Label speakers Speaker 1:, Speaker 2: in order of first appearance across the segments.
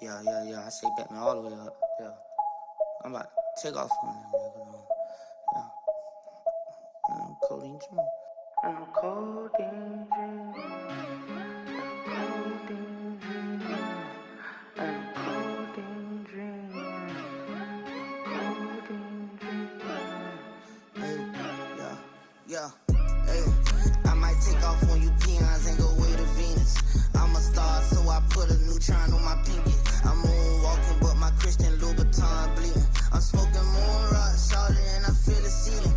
Speaker 1: Yeah. I say Batman all the way up. Yeah. I'm about to take off on them nigga. Yeah. And I'm codeine dream. And I'm codeine dream. Codeine dream. And codeine dream. Codeine dream. Hey, yeah. Hey, I might take off on you peons and go way to Venus. I'm a star, so I put a neutron on my pinky. I'm moonwalking, but my Christian Louboutin bleeding. I'm smoking moon rock, shouting, and I feel the ceiling.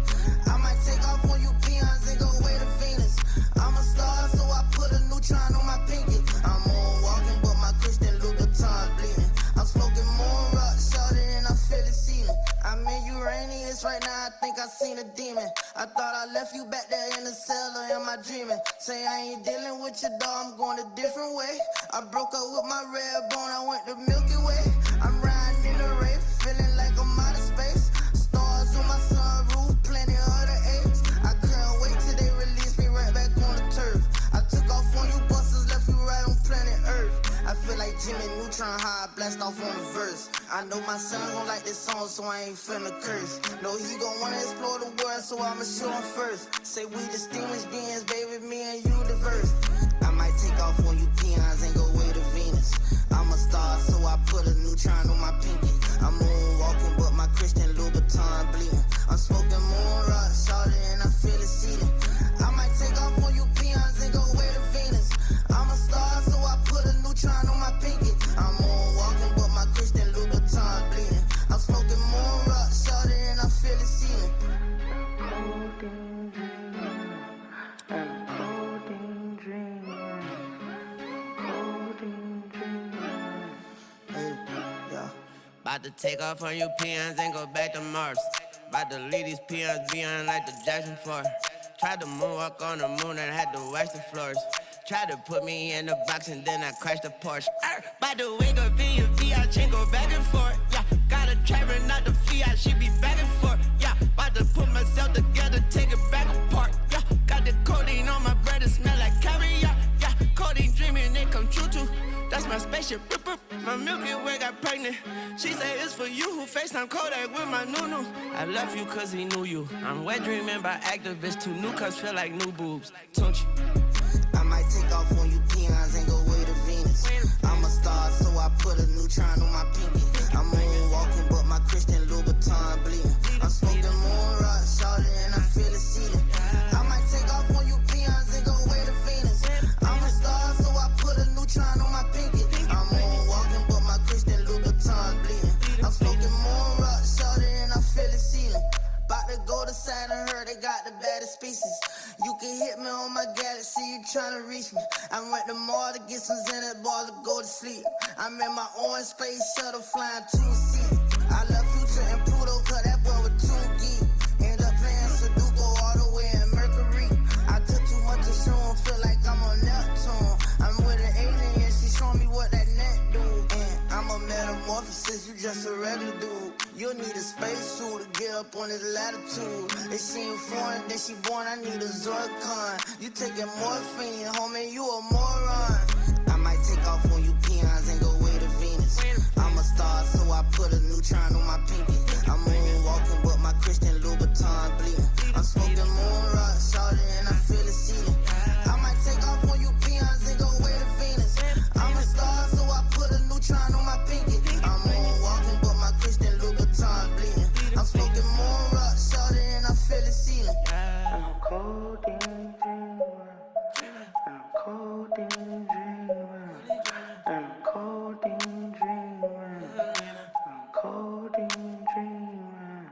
Speaker 1: I might take off on you peons and go way to Venus. I'm a star, so I put a neutron on my pinky. I'm moonwalking, but my Christian Louboutin bleeding. I'm smoking moon rock, shouting, and I feel the ceiling. I'm in Uranus right now, I think I seen a demon. I thought I left you back there in the cellar, am I dreaming? Say I ain't dealing with your dog, I'm going a different way. I broke up with my red bone, I went to Milky Way. I'm riding in the Wraith, feeling like I'm out of space. Stars on my sunroof, plenty of other apes. I couldn't wait till they released me right back on the turf. I took off on you busters, left you right on planet Earth. I feel like Jimmy Neutron, how I blast off on the verse. I know my son gon' like this song, so I ain't finna curse. No, he gon' wanna explore the world, so I'ma show him first. Say we distinguished beings, baby, me and you diverse. I might take off on you peons and go way to Venus. I'm a star, so I put a neutron on my pinky. I'm moonwalking, but my Christian Louboutin bleeding. I'm smoking moon rock, shouting, and I feel the ceiling. I might take off on you peons and go way to Venus. I'm a star, so I put a neutron on my pinky. I'm moonwalking, but my Christian Louboutin bleeding. I'm smoking moon rock, shouting, and I feel the ceiling. Codeine dreaming, and codeine dreaming, codeine dreaming. Hey, yeah.
Speaker 2: About to take off on you peons and go back to Mars. About to leave these peons behind like the Jackson 4. Tried to moonwalk on the moon and had to wax the floors. Tried to put me in the box and then I crashed the Porsche. About to wake up in your VI chain, go back and forth. Yeah, got a trapper, not the Fiat, she be back and forth. Yeah, about to put myself together, take it back apart. Yeah, got the codeine on my bread, it smell like caviar. Yeah, codeine dreaming, it come true too. That's my spaceship. My Milky Way got pregnant. She say it's for you who FaceTime Kodak with my nunu. I left you cause he knew you. I'm wet dreaming by activists. Two new cups feel like new boobs. Don't you?
Speaker 1: I might take off on you peons and go way to Venus. I'm a star, so I put a neutron on my pinky. I'm moonwalking, but my Christian Louboutin bleeding. I'm smoking moon rock, shouting, and I feel the ceiling. I might take off on you peons and go way to Venus. I'm a star, so I put a neutron on my pinky. I'm moonwalking, but my Christian Louboutin bleeding. I'm smoking moon rock, shouting, and I feel the ceiling. About to go to Saturn, heard they got the baddest species. You can hit me on my galaxy, you tryna reach me. I went to Mars to get some Xanax bars to go to sleep. I'm in my own space shuttle flying 2 seats. I love Future and Pluto, cause that boy was too geek. End up playing Sudoku all the way in Mercury. I took too much to show him, feel like I'm on Neptune. I'm with an alien, she showing me what that net do. And I'm a metamorphosis, you just a regular dude. You'll need a spacesuit to get up on this latitude. If she ain't foreign, then she born, I need a Zorcon. You taking morphine, homie, you a moron. I might take off on you peons and go way to Venus. I'm a star, so I put a neutron on my pinky. I'm moonwalking, but my Christian Louboutin bleeding. I'm smoking moon rock, shouting, and I feel the ceiling. I might take off on you peons and go way to Venus. I'm a star, so I put a neutron on my pinky. I'm moonwalking, but my Christian Louboutin bleeding. I'm smoking moon rock, shouting, and I feel the ceiling. And I'm codeine dreaming, and I'm codeine dreaming, and I'm codeine dreaming, I'm codeine dreaming.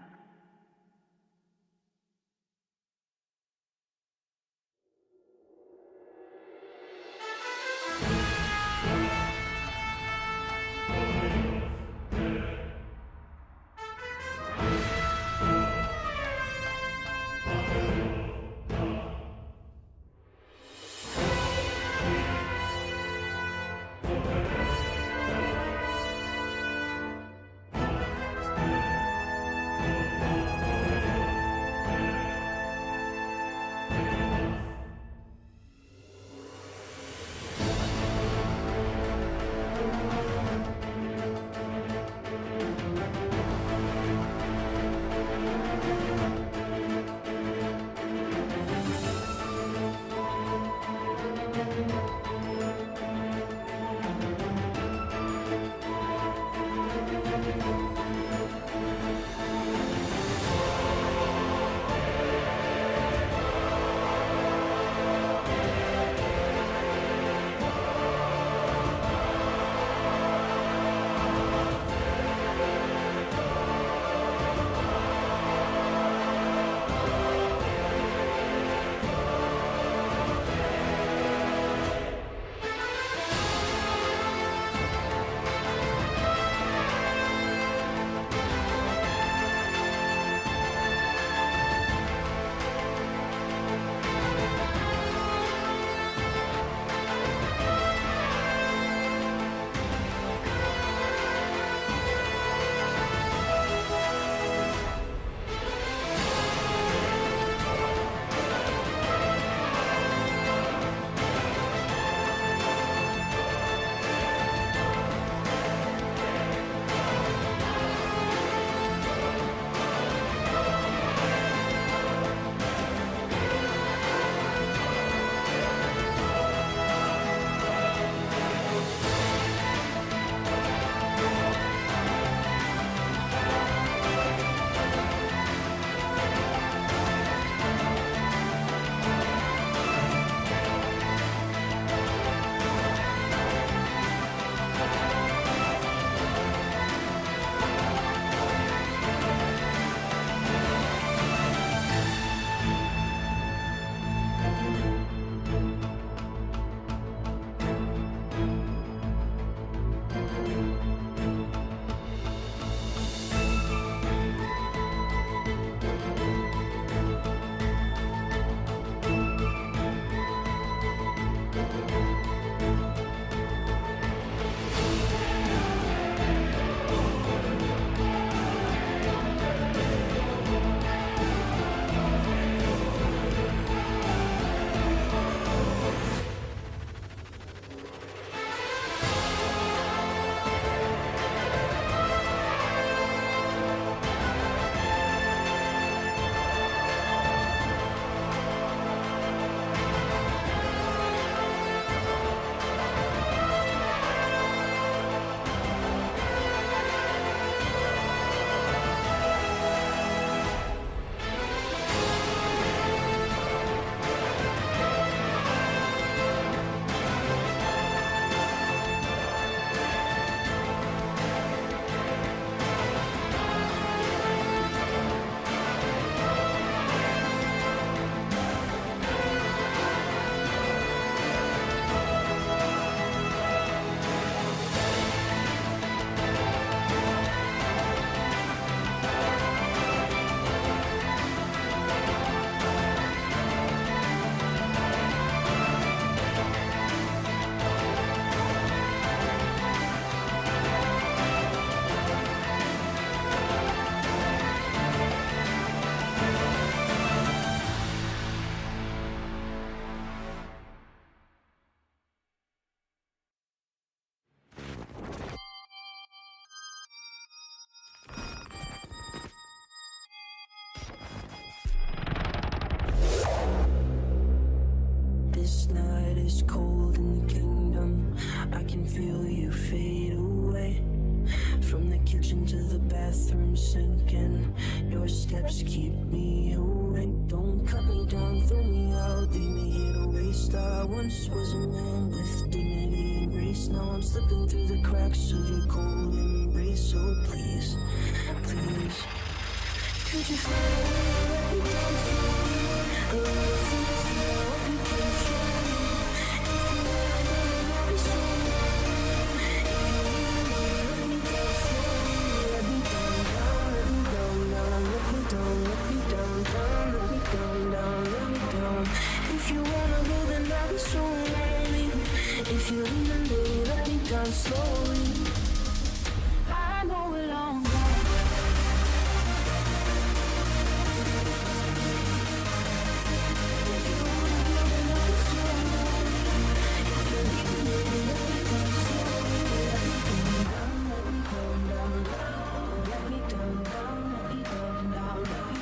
Speaker 3: is cold in the kingdom. I can feel you fade away. From the kitchen to the bathroom sinking. Your steps keep me awake. Don't cut me down, throw me out, leave me here to waste. I once was a man with dignity and grace. Now I'm slipping through the cracks of your cold embrace. So please, please, could you find a way to let me down slowly? A little sympathy, I hope you can show me. If you wanna go, then I'll be so lonely. If you leave me, let me down slowly. Let me down, down, let me down, down. Let me down, let me down, down. Let me down, down, let me down. If you wanna go, then I'll be so lonely. If you leave me, baby, let me down slowly. I know we're long gone.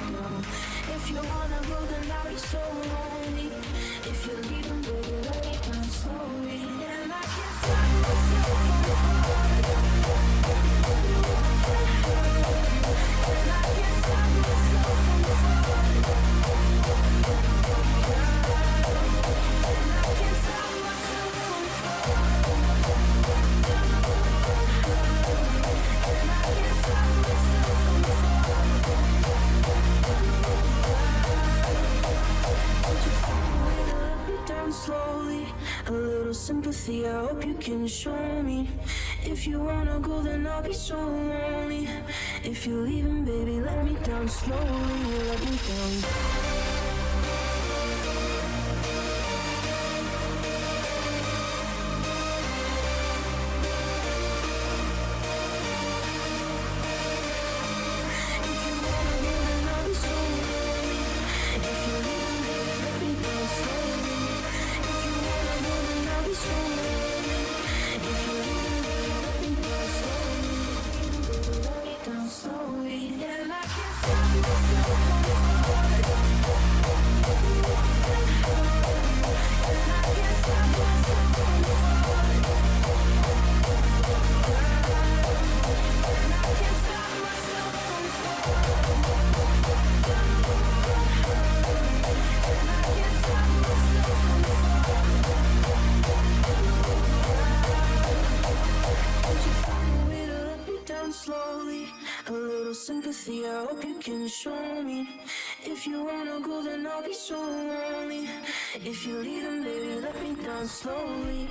Speaker 3: If you wanna go, then I'll be so lonely. If you're leaving, baby, let me down slowly. And I can't stop myself from falling. And I can't stop myself from falling. And I can't stop myself from falling. And I can't stop myself from falling. Would you find a way to let me down slowly? A little sympathy, I hope you can show me. If you wanna go, then I'll be so lonely. If you're leaving, baby, let me down slowly. Let me down. Slowly, a little sympathy, I hope you can show me. If you wanna go, then I'll be so lonely. If you're leaving, baby, let me down slowly.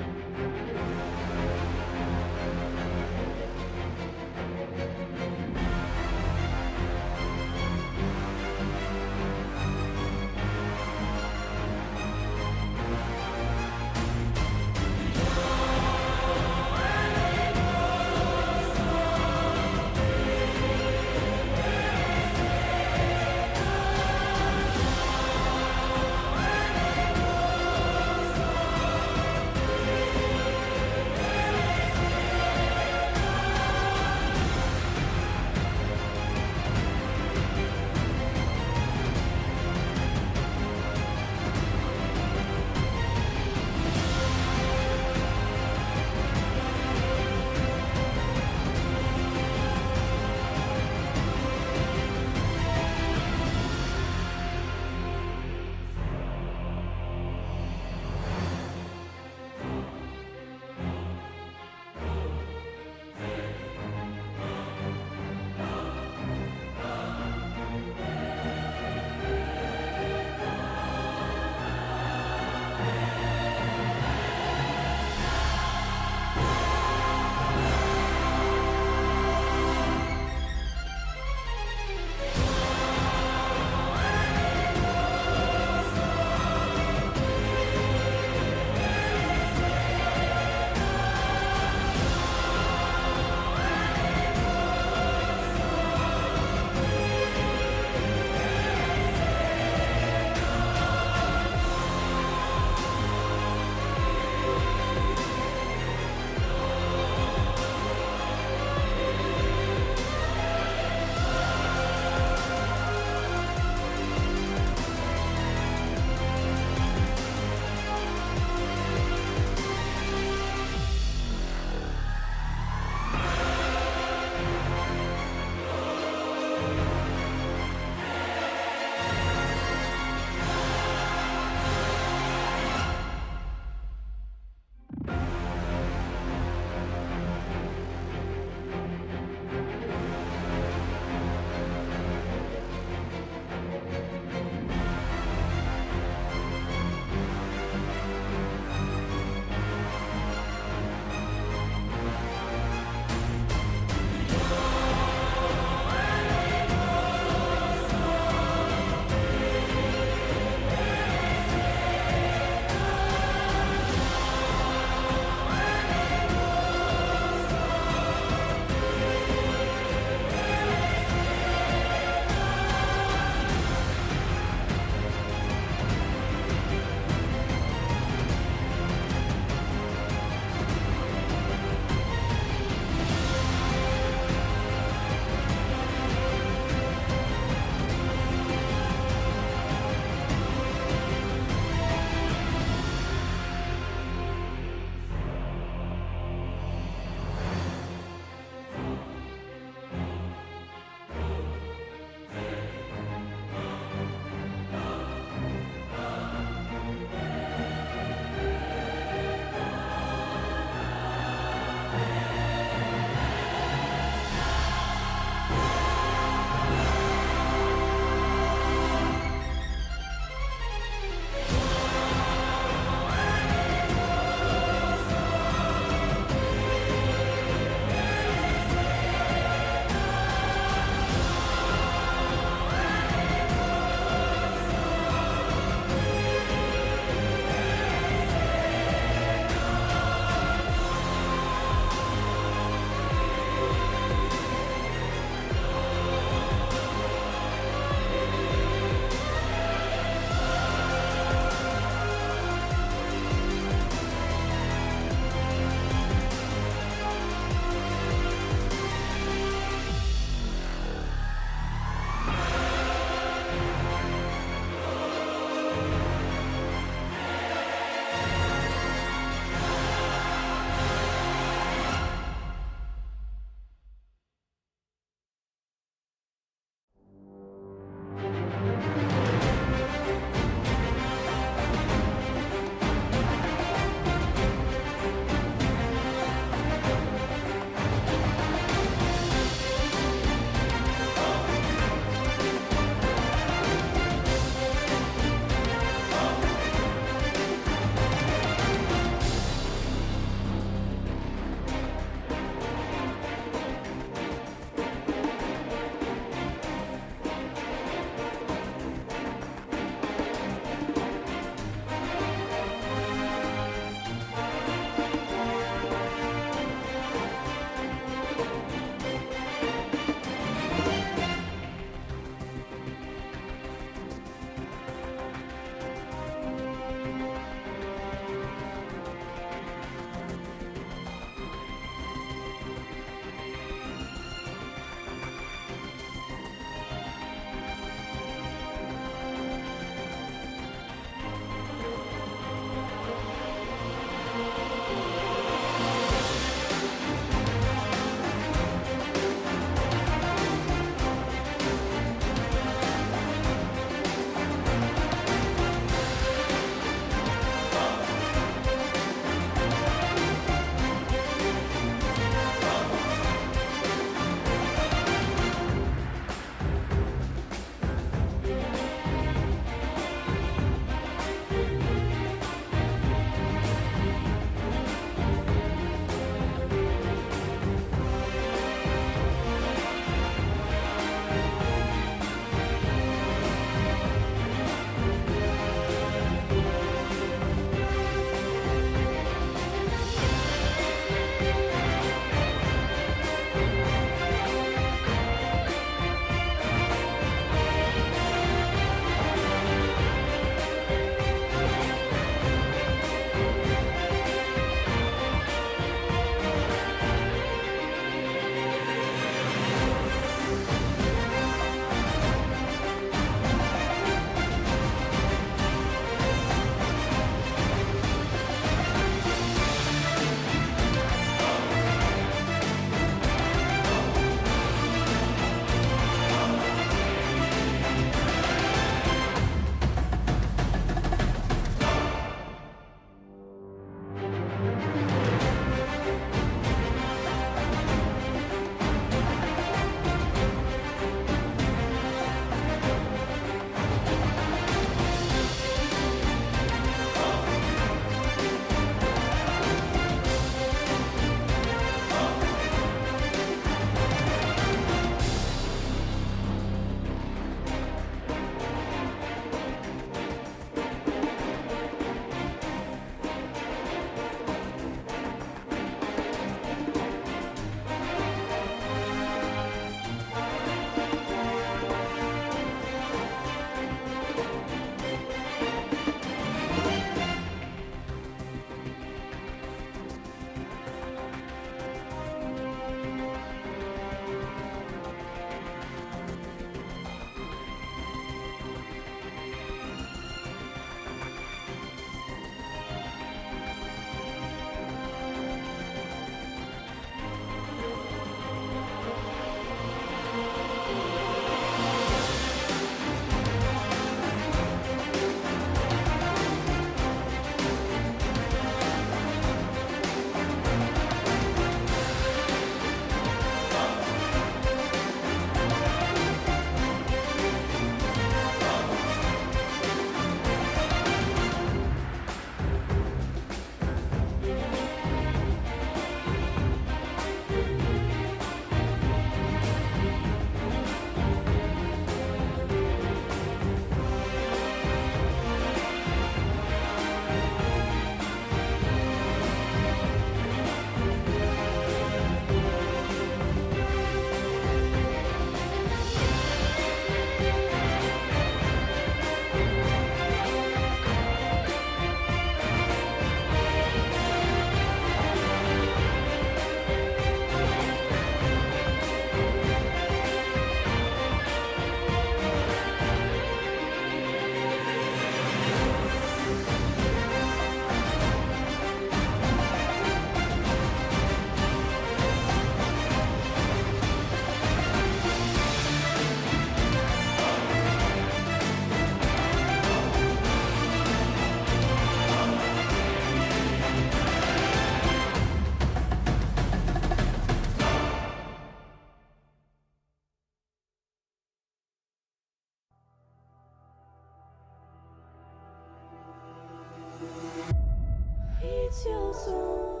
Speaker 3: It's your song,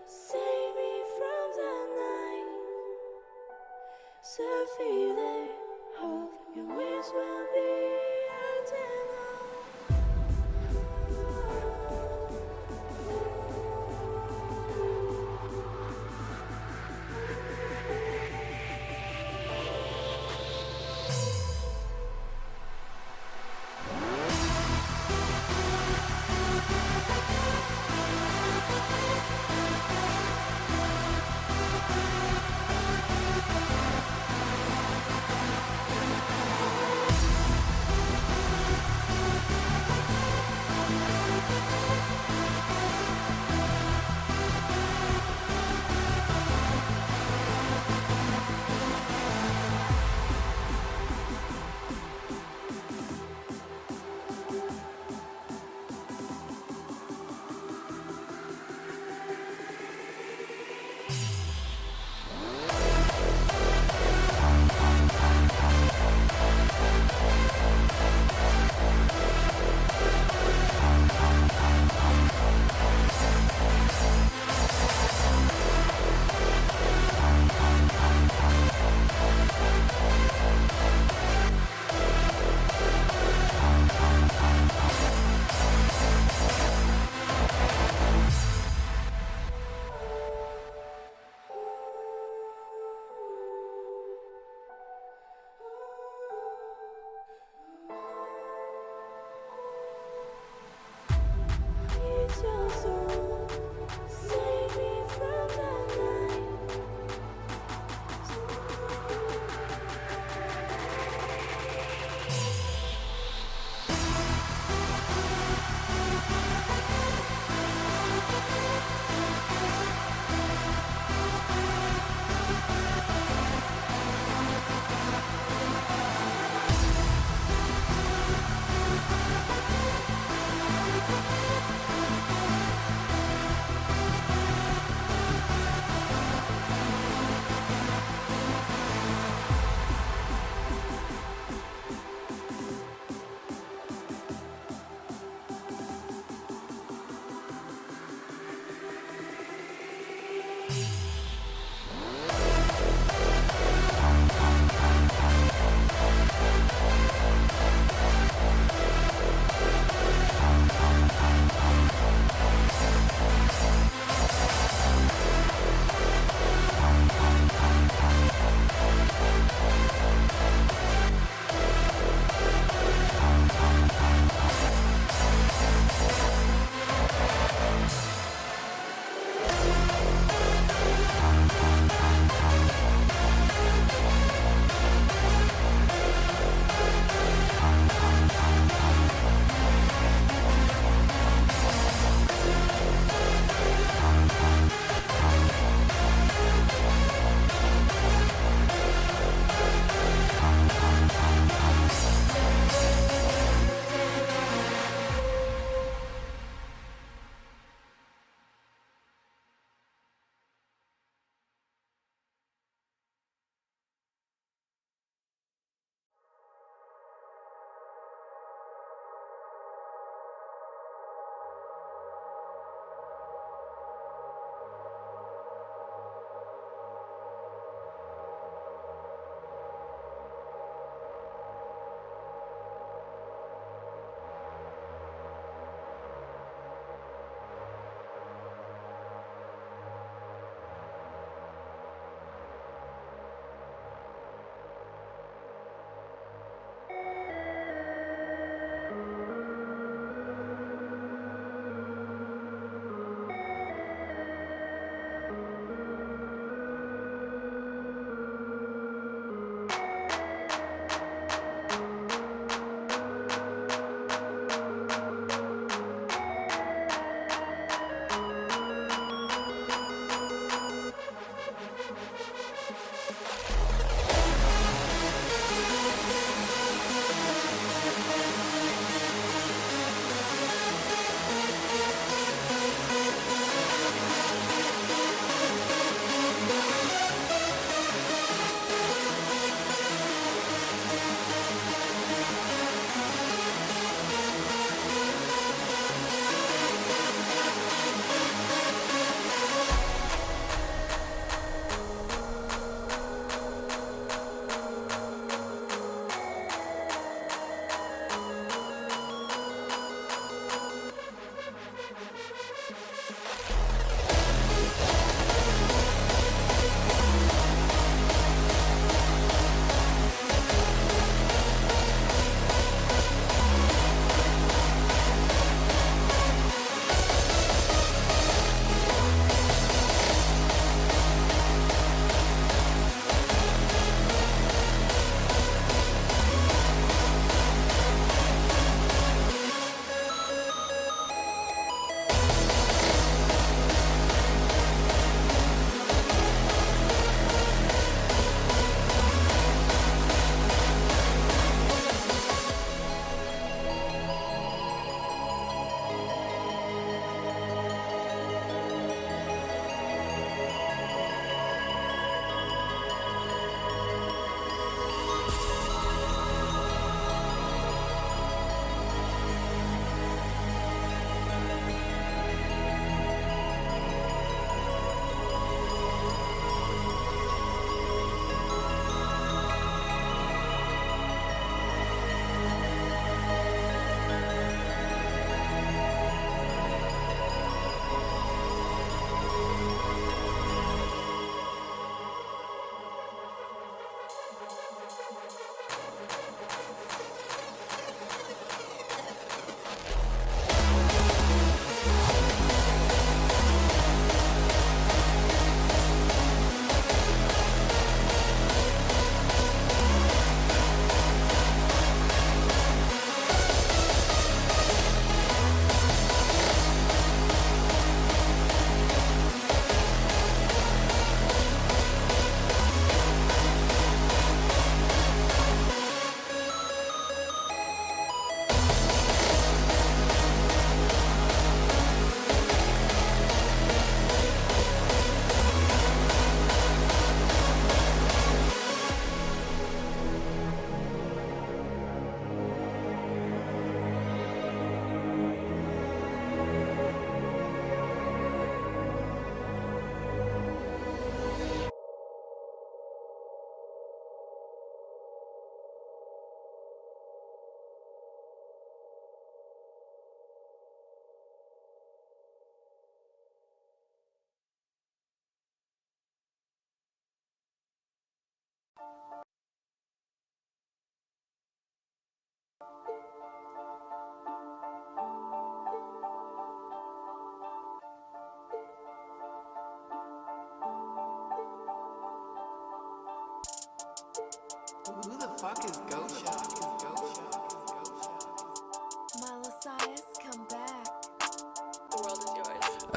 Speaker 3: save me from the night. Sophie, hope your wings will be antenna.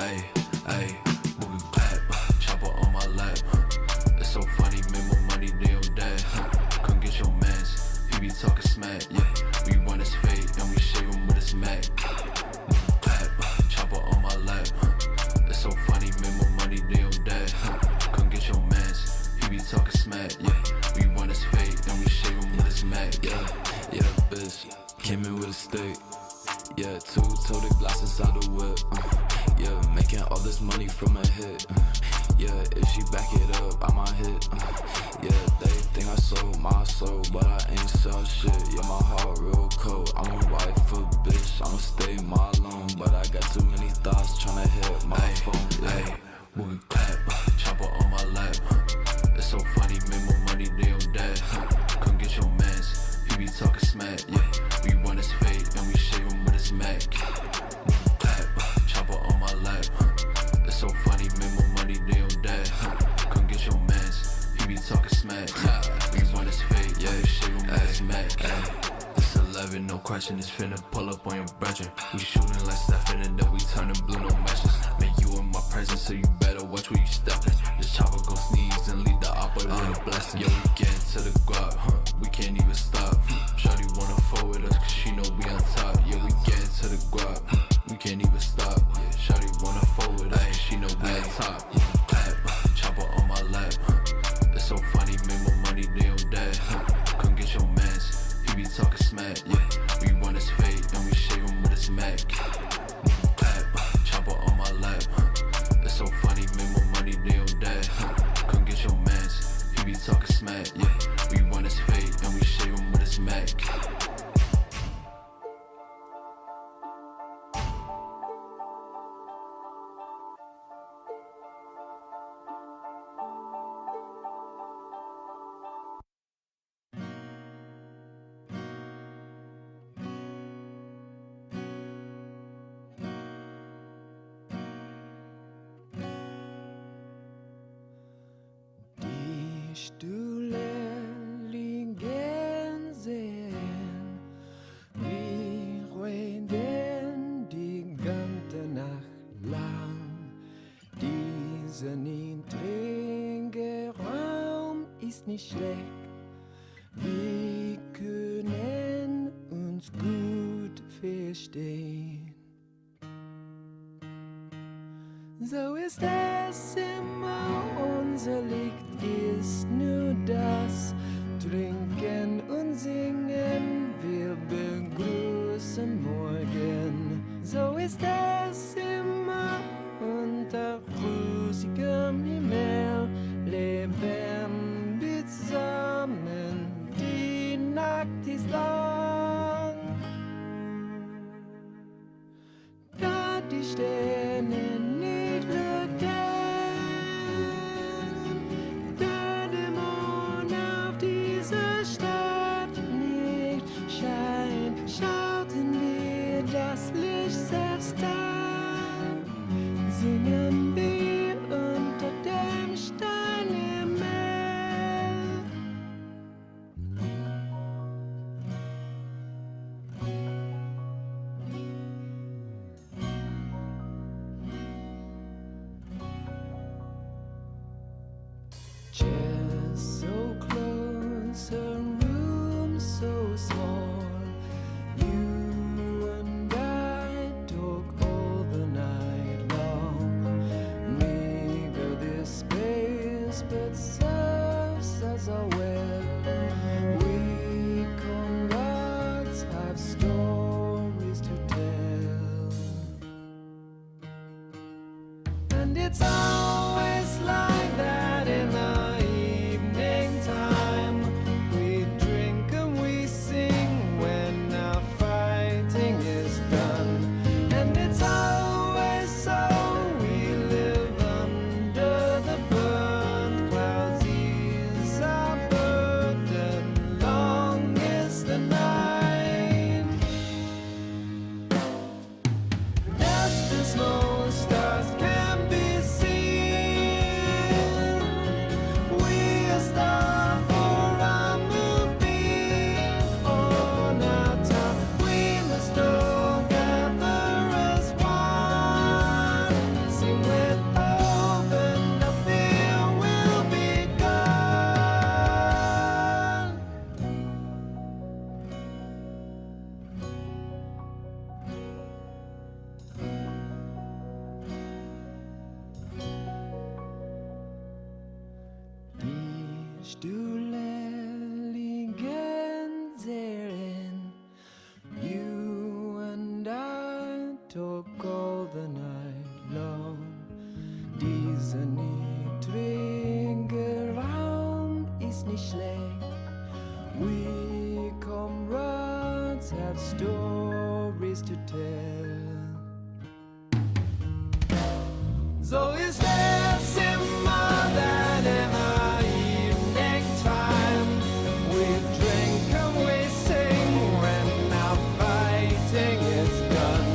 Speaker 4: Ayy, ayy, moving clap, chopper on my lap. It's so funny, made more money than your dad. Come get your mans, he be talking smack, yeah. We run his fade and we shave him with his Mac. Clap, chopper on my lap. It's so funny, made more money than your dad. Come get your mans, he be talking smack, yeah. We run his fade and we shave him with his Mac.
Speaker 5: Yeah, bitch, came in with a stick. Yeah, two-toted glasses out the whip. Yeah, making all this money from a hit. Yeah, if she back it up, I might hit. Yeah, they think I sold my soul, but I ain't sell shit. Yeah, my heart real cold. I'm a wife a bitch, I'ma stay my alone. But I got too many thoughts tryna hit my phone. Yeah.
Speaker 4: Ayy, moving clap, chopper on my lap. It's so funny, made more money than your dad. Come get your mans, he be talking smack, yeah. We run his fade and we shave him with his Mac. Clap, chopper on my lap. It's so funny, made more money than your dad. Come get your mans, he be talking smack, yeah. We run his fade, yeah, we shave him with his Mac. It's 11, no question, it's finna pull up on your brethren. We shooting like Stephen and then we turning blue, no matches. Make you in my presence, so you better watch where you steppin'. This chopper gon' sneeze and lead the opera with a blessing. Yo, we gettin' to the guap, we can't even stop. Shawty wanna fall with us cause she know we on top. Yeah, we gettin' to the guap, we can't even stop. Shawty wanna fall with us cause she know we on top. Clap, chopper on my lap. It's so funny, made more money than your dad. Come get your mans, he be talking smack, yeah. We run his fade and we shave him with his Mac. Clap, chopper on my lap. It's so funny, made more money than your dad. Come get your mans, he be talking smack, yeah. We run his fade and we shave him with his Mac.
Speaker 6: Die Stühle liegen sehen, wir reden die ganze Nacht lang. Dieser niedrige Raum ist nicht schlecht, wir können uns gut verstehen. So ist es immer, unser Licht ist nur das Trinken und Singen, wir begrüßen morgen. So ist es immer, unter rosigem Himmel leben wir zusammen, die Nacht ist lang. Da die Sterne das Licht selbst an, singen wir unter dem Sternenhimmel. Just so close, a room so small. But serves as a well. We comrades have stories to tell, and it's always like that in the evening time. We drink and we sing when our fighting is done, and it's always so. We live under the burn clouds, ease our burden, long is the night. Dust and snow, stars can be seen. liegen therein. You and I talk all the night long. Diese niedrige Raum ist nicht schlecht. We comrades have stories to tell. So ist es immer dann in the evening time. We drink and we sing when our fighting is done.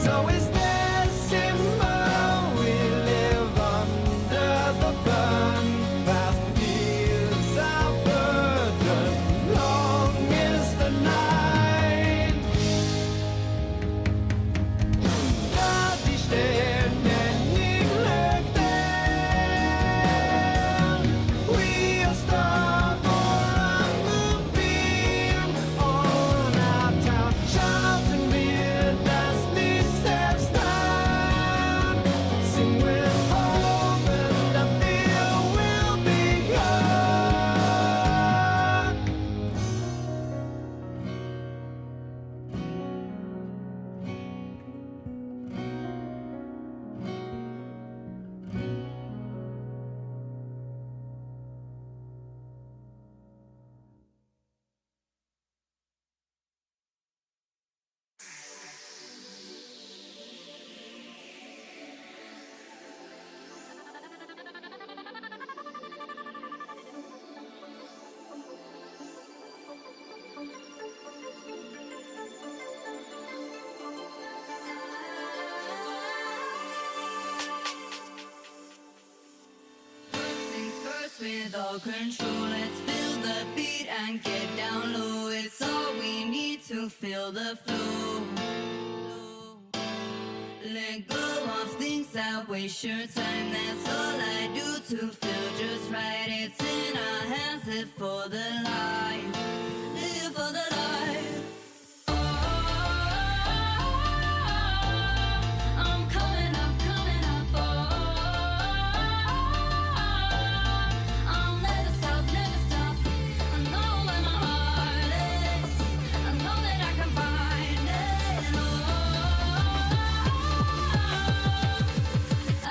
Speaker 6: So is this immer we live under the burn. Past is our burden, long is the night. Da die Sterne nie glück we are star on the beam. On our town schauten wir das Lied selbst an. Sing with hope and the fear will be gone.
Speaker 7: Things first with all control. Let's feel the beat and get down low. It's all we need to feel the flow. Let go of things that waste your time. That's all I do to feel just right. It's in our hands, live for the life. Live for the life. I'm coming up, coming up. I'll never stop, never stop. I know where my heart is. I know that I can find it. Oh, I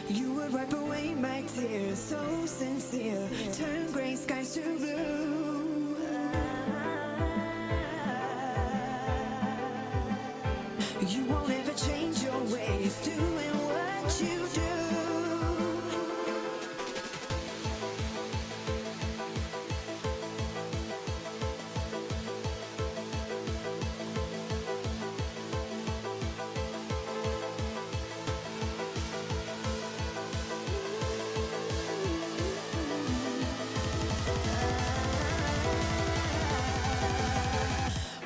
Speaker 3: You would wipe away my tears, so sincere. Turn gray skies to blue. You won't ever change your ways, doing what you do.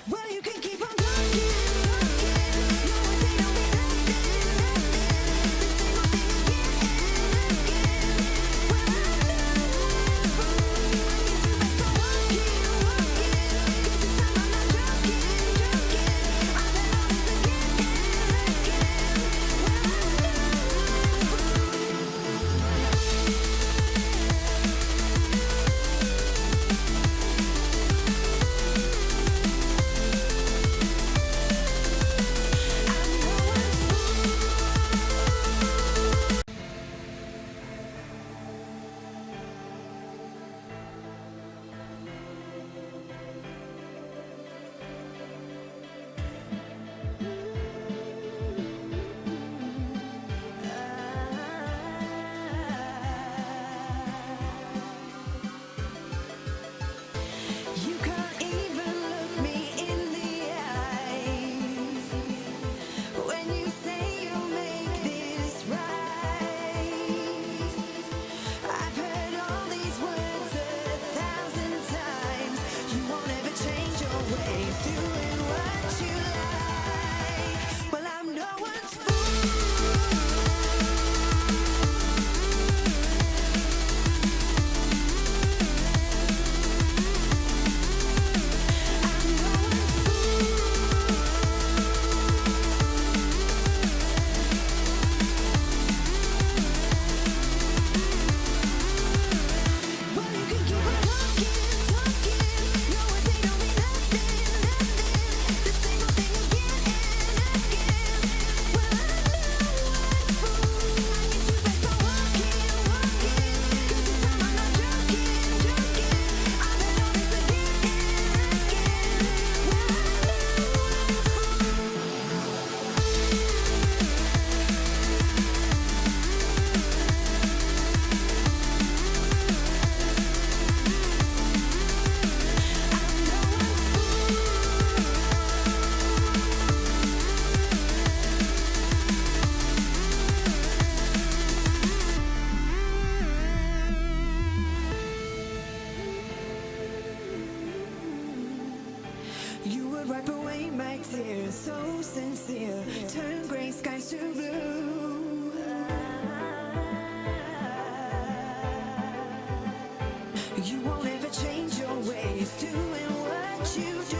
Speaker 3: Well, you can keep on talking, talking. No one say don't be nothing, nothing. The same old thing again and again. Well, I know it's wrong. I guess you best start walking, walking. 'Cause this time I'm not joking, joking. I've had all this again and again. Well, I You can't even look me in the eyes when you say you'll make this right. I've heard all these words 1,000 times. You won't ever change your ways, doing what you like. Well, I'm no one's fool. Well, you can keep on talking, talking. No one say don't be nothing, nothing. The same old thing again and again. Well, I know it's wrong. I guess you best start walking, walking. 'Cause this time I'm not joking, joking. I've had all this again and again. Well, I know it's wrong. You would wipe away my tears, so sincere. Turn gray skies to blue. You won't ever change your ways, doing what you do.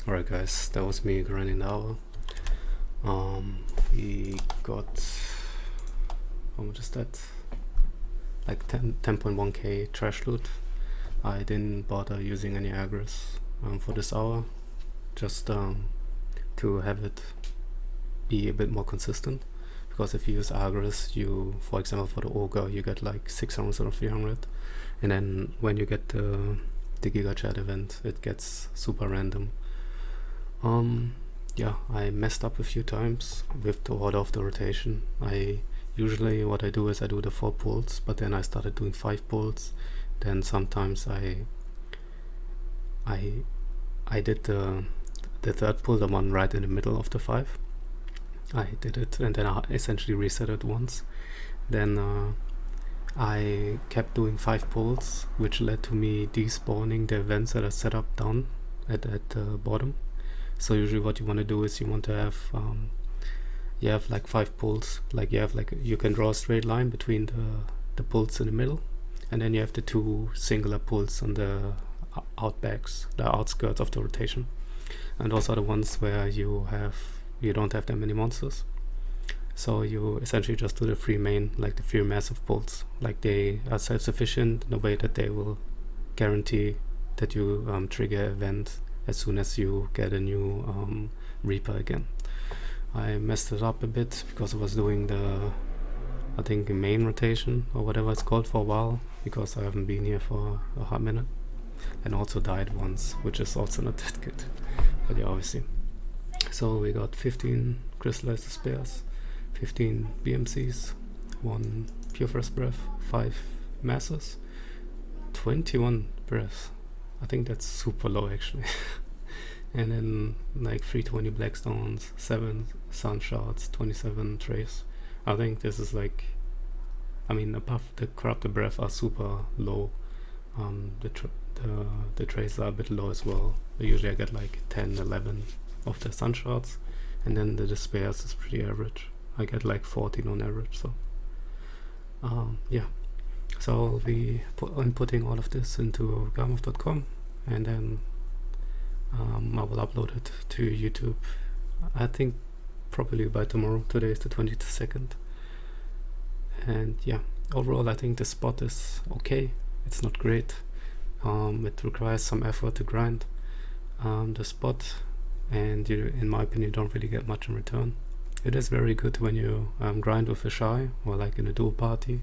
Speaker 8: Alright guys, that was me grinding the hour. We got, how much is that? Like 10.1k trash loot. I didn't bother using any aggro's for this hour, just to have it be a bit more consistent. Because if you use aggro's, you, for example, for the ogre, you get like 600 instead of 300, and then when you get the Giga event, it gets super random. Yeah, I messed up a few times with the order of the rotation. Usually what I do is I do the 4 pulls, but then I started doing 5 pulls. Then sometimes I did the third pull, the one right in the middle of the 5. I did it and then I essentially reset it once. Then I kept doing 5 pulls, which led to me despawning the events that are set up down at the bottom. So usually what you want to do is you want to have you have like 5 pulls, like you can draw a straight line between the pulls in the middle, and then you have the 2 singular pulls on the the outskirts of the rotation, and those are the ones where you don't have that many monsters. So you essentially just do the 3 main, like the 3 massive pulls, like they are self-sufficient in a way that they will guarantee that you trigger event as soon as you get a new Reaper again. I messed it up a bit because I was doing I think the main rotation or whatever it's called for a while, because I haven't been here for a hot minute, and also died once, which is also not that good, but yeah, obviously. So we got 15 crystallized spares, 15 BMCs, 1 pure first breath, 5 masses, 21 breaths. I think that's super low actually. And then like 320 blackstones, 7 sun shards, 27 trays. I think this is like, I mean, above the corrupted breath are super low. The trays are a bit low as well. Usually I get like 10, 11 of the sun shards, and then the despairs is pretty average. I get like 14 on average. So yeah, so I'll be inputting all of this into garmoth.com, and then I will upload it to YouTube, I think probably by tomorrow. Today is the 22nd, and yeah, overall I think the spot is okay. It's not great. It requires some effort to grind the spot, and you, in my opinion, don't really get much in return. It is very good when you grind with a shy or like in a dual party.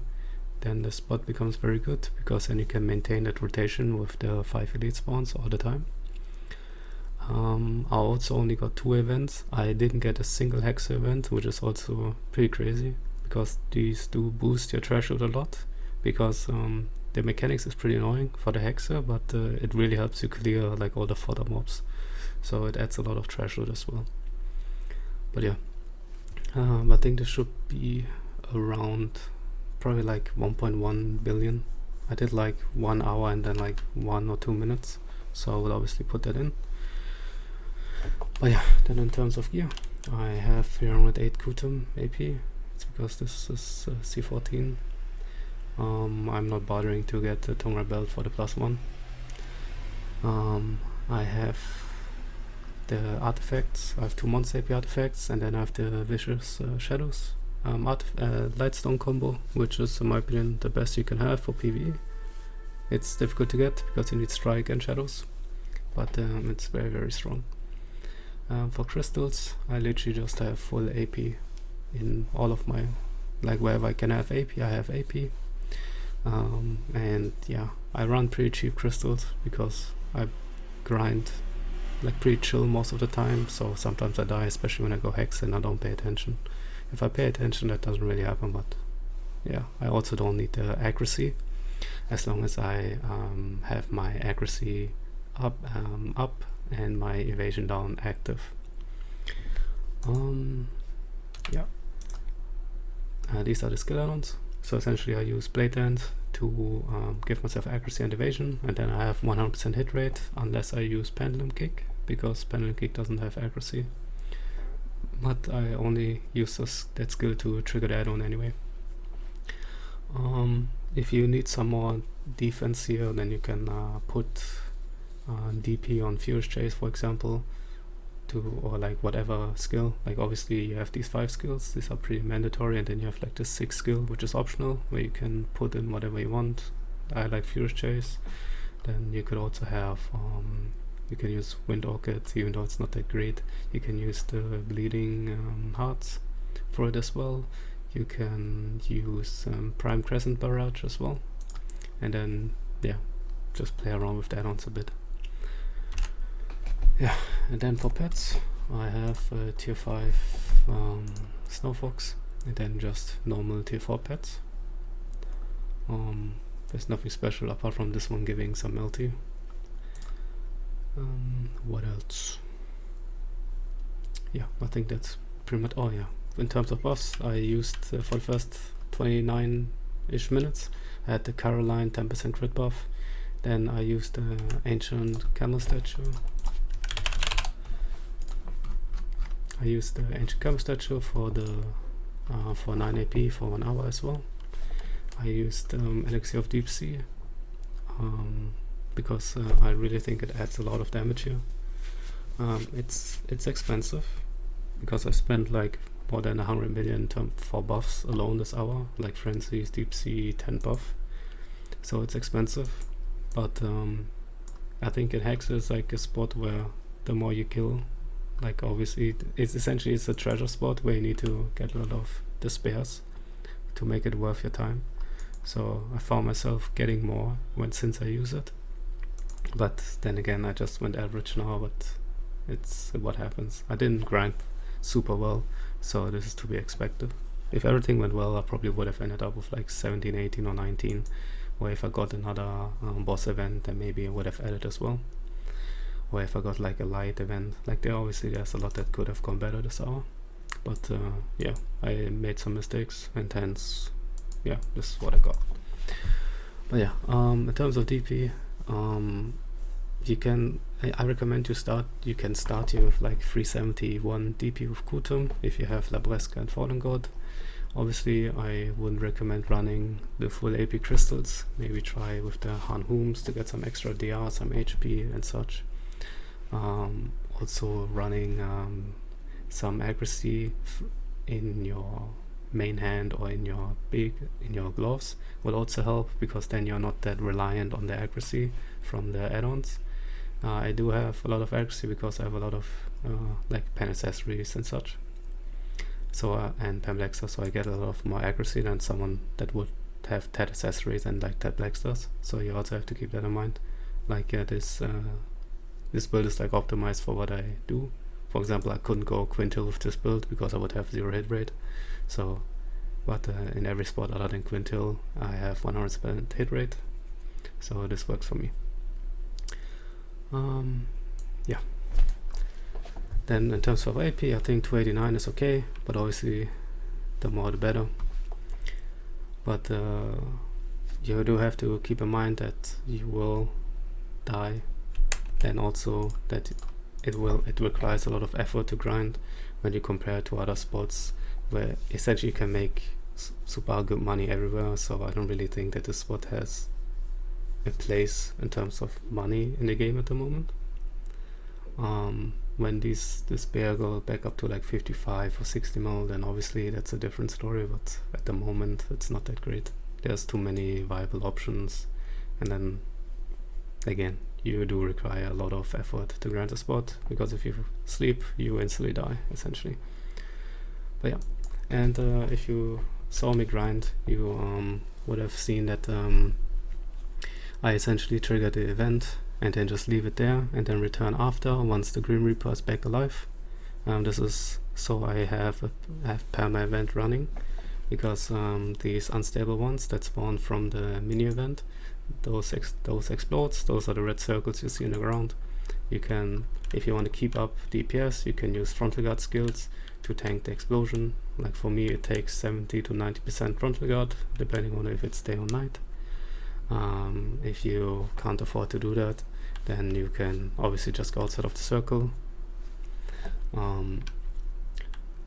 Speaker 8: Then the spot becomes very good, because then you can maintain that rotation with the 5 elite spawns all the time. I also only got 2 events. I didn't get a single Hexe event, which is also pretty crazy, because these do boost your trash loot a lot, because the mechanics is pretty annoying for the Hexe, but it really helps you clear like all the fodder mobs, so it adds a lot of trash loot as well. But yeah, I think this should be around probably like 1.1 billion. I did like 1 hour and then like 1 or 2 minutes, so I will obviously put that in. But yeah, then in terms of gear, I have 308 Kutum AP. It's because this is C14. I'm not bothering to get the Tongra belt for the +1. I have the artifacts. I have 2 monster AP artifacts, and then I have the Vicious Shadows Lightstone combo, which is in my opinion the best you can have for PvE. It's difficult to get because you need strike and shadows, but it's very, very strong. For crystals, I literally just have full AP in all of my, like wherever I can have AP, I have AP. And yeah, I run pretty cheap crystals because I grind like pretty chill most of the time, so sometimes I die, especially when I go Hexe and I don't pay attention. If I pay attention, that doesn't really happen, but yeah, I also don't need the accuracy, as long as I have my accuracy up and my evasion down active. Yeah, these are the skill add-ons. So essentially I use Blade Dance to give myself accuracy and evasion, and then I have 100% hit rate unless I use Pendulum Kick, because Pendulum Kick doesn't have accuracy, but I only use that skill to trigger the add-on anyway. If you need some more defense here, then you can put DP on Furious Chase, for example, to, or like whatever skill. Like obviously you have these 5 skills, these are pretty mandatory, and then you have like this 6th skill which is optional, where you can put in whatever you want. I like Furious Chase. Then you could also have you can use Wind Orchid, even though it's not that great. You can use the Bleeding Hearts for it as well. You can use Prime Crescent Barrage as well, and then yeah, just play around with the add-ons a bit. Yeah, and then for pets I have tier 5 Snow Fox, and then just normal tier 4 pets. There's nothing special apart from this one giving some melty. What else? Yeah, I think that's pretty much all. Yeah, in terms of buffs, I used for the first 29-ish minutes, I had the Caroline 10% crit buff. Then I used the Ancient Camel Statue. I used the Ancient Camel Statue for the for 9 AP for 1 hour as well. I used Elixir of Deep Sea because I really think it adds a lot of damage here. It's expensive because I spent like more than 100 million for buffs alone this hour, like Frenzy's Deep Sea 10 buff. So it's expensive, but I think in Hexe is like a spot where the more you kill, like obviously it's essentially it's a treasure spot where you need to get a lot of despairs to make it worth your time. So I found myself getting more since I use it, but then again I just went average now, but it's what happens. I didn't grind super well, so this is to be expected. If everything went well, I probably would have ended up with like 17, 18 or 19, or if I got another boss event, then maybe I would have added as well. Or if I got like a light event, like there's a lot that could have gone better this hour, but yeah, I made some mistakes, and hence yeah, this is what I got. But yeah, in terms of DP, I recommend you can start here with like 371 DP with Kutum if you have Labresca and Fallen God. Obviously I wouldn't recommend running the full AP crystals. Maybe try with the Han Hooms to get some extra DR, some HP and such. Also running some accuracy in your main hand or in your gloves will also help, because then you're not that reliant on the accuracy from the add-ons. I do have a lot of accuracy because I have a lot of like pen accessories and such, so and pen blacksters, so I get a lot of more accuracy than someone that would have TED accessories and like TED blacksters. So you also have to keep that in mind. Like this build is like optimized for what I do. For example, I couldn't go Quintil with this build because I would have 0 hit rate. So, but in every spot other than Quintil, I have 100% hit rate. So this works for me. Yeah. Then in terms of AP, I think 289 is okay, but obviously the more the better. But you do have to keep in mind that you will die, and also that it requires a lot of effort to grind when you compare to other spots where essentially you can make super good money everywhere. So I don't really think that this spot has a place in terms of money in the game at the moment. When this bear go back up to like 55 or 60 mil, then obviously that's a different story, but at the moment it's not that great. There's too many viable options, and then again you do require a lot of effort to grind a spot, because if you sleep you instantly die essentially. But yeah, and if you saw me grind, you would have seen that I essentially trigger the event and then just leave it there and then return after once the Grim Reaper is back alive. This is so I have perma event running, because these unstable ones that spawn from the mini event, those explodes, those are the red circles you see in the ground. You can, if you want to keep up DPS, you can use frontal guard skills to tank the explosion. Like for me it takes 70 to 90% frontal guard depending on if it's day or night. If you can't afford to do that, then you can obviously just go outside of the circle.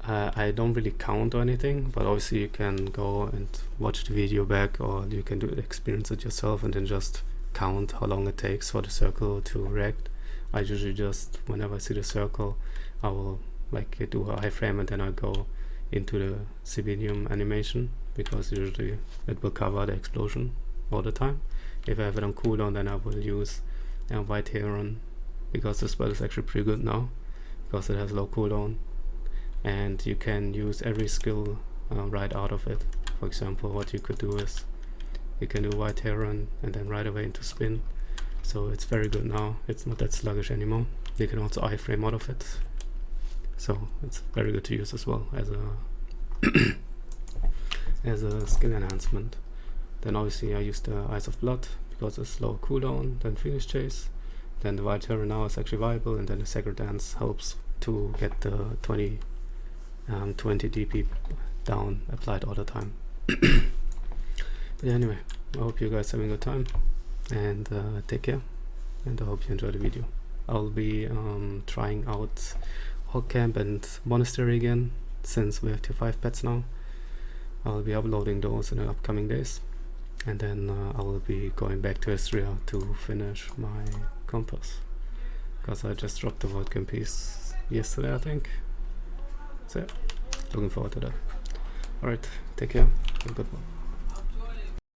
Speaker 8: I don't really count or anything, but obviously you can go and watch the video back, or you can experience it yourself and then just count how long it takes for the circle to react. I usually just, whenever I see the circle, I will like do a iframe and then I go into the Sibinium animation, because usually it will cover the explosion all the time. If I have it on cooldown, then I will use White Heron, because the spell is actually pretty good now, because it has low cooldown, and you can use every skill right out of it. For example, what you could do is you can do White Heron and then right away into spin, so it's very good now. It's not that sluggish anymore. You can also iframe out of it, so it's very good to use as well as a as a skill enhancement. Then obviously I use the Eyes of Blood because it's low cooldown, then Phoenix Chase, then the White Terror now is actually viable, and then the Sacred Dance helps to get the 20 DP down applied all the time. But yeah, anyway, I hope you guys are having a good time, and take care, and I hope you enjoy the video. I'll be trying out Hog Camp and Monastery again, since we have tier 5 pets now. I'll be uploading those in the upcoming days, and then I will be going back to Istria to finish my compass, because I just dropped the Void Camp piece yesterday, I think. So yeah, looking forward to that. Alright, take care, have a good one.